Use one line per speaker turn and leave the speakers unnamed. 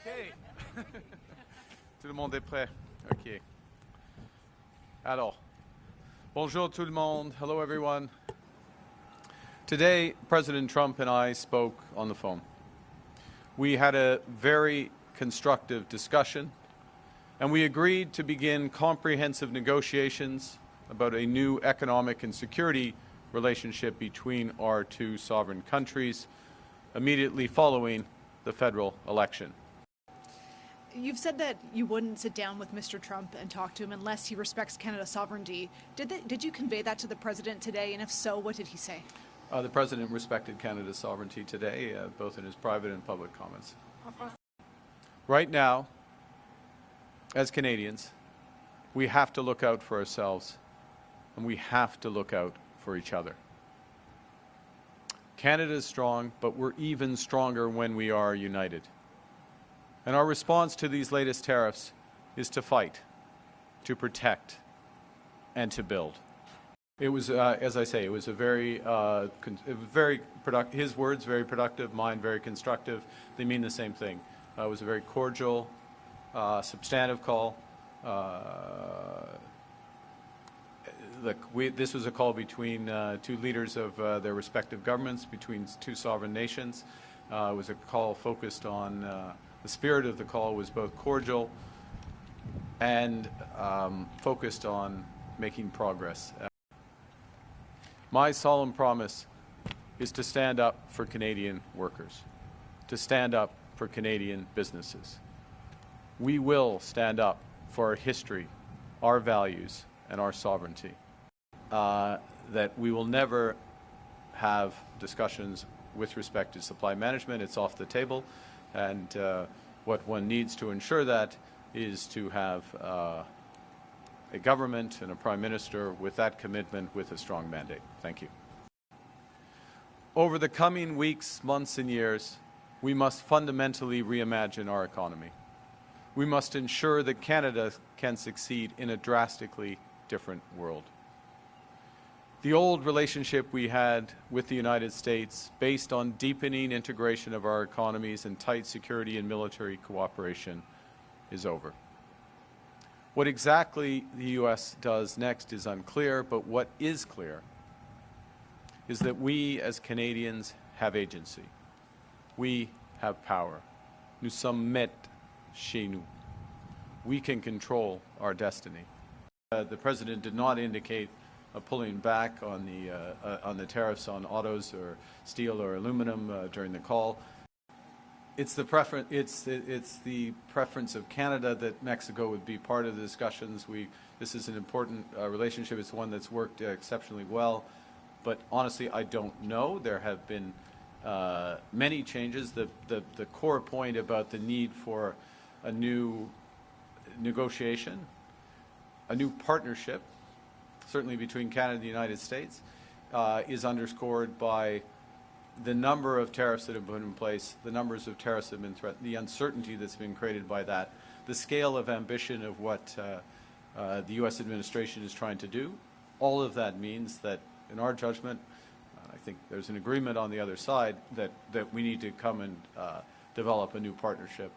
OK. Tout le monde est prêt? OK. Alors, bonjour tout le monde. Hello, everyone. Today, President Trump and I spoke on the phone. We had a very constructive discussion, and we agreed to begin comprehensive negotiations about a new economic and security relationship between our two sovereign countries immediately following the federal election.
You've said that you wouldn't sit down with Mr. Trump and talk to him unless he respects Canada's sovereignty. Did you convey that to the President today? And if so, what did he say?
The President respected Canada's sovereignty today, both in his private and public comments. Right now, as Canadians, we have to look out for ourselves, and we have to look out for each other. Canada is strong, but we're even stronger when we are united. And our response to these latest tariffs is to fight, to protect, and to build. It was, as I say, it was a very productive. His words very productive, mine very constructive. They mean the same thing. It was a very cordial, substantive call. This was a call between two leaders of their respective governments, between two sovereign nations. It was a call focused on. The spirit of the call was both cordial and focused on making progress. My solemn promise is to stand up for Canadian workers, to stand up for Canadian businesses. We will stand up for our history, our values, and our sovereignty. That we will never have discussions with respect to supply management. It's off the table. And what one needs to ensure that is to have a government and a prime minister with that commitment, with a strong mandate. Thank you. Over the coming weeks, months, and years, we must fundamentally reimagine our economy. We must ensure that Canada can succeed in a drastically different world. The old relationship we had with the United States, based on deepening integration of our economies and tight security and military cooperation, is over. What exactly the U.S. does next is unclear, but what is clear is that we as Canadians have agency. We have power. Nous sommes maîtres chez nous. We can control our destiny. The President did not indicate pulling back on the tariffs on autos or steel or aluminum during the call. It's the preference of Canada that Mexico would be part of the discussions. This is an important relationship. It's one that's worked exceptionally well. But honestly, I don't know. There have been many changes. The core point about the need for a new negotiation, a new partnership, certainly between Canada and the United States, is underscored by the number of tariffs that have been in place, the numbers of tariffs that have been threatened, the uncertainty that's been created by that, the scale of ambition of what the U.S. administration is trying to do. All of that means that, in our judgment, I think there's an agreement on the other side that we need to come and develop a new partnership.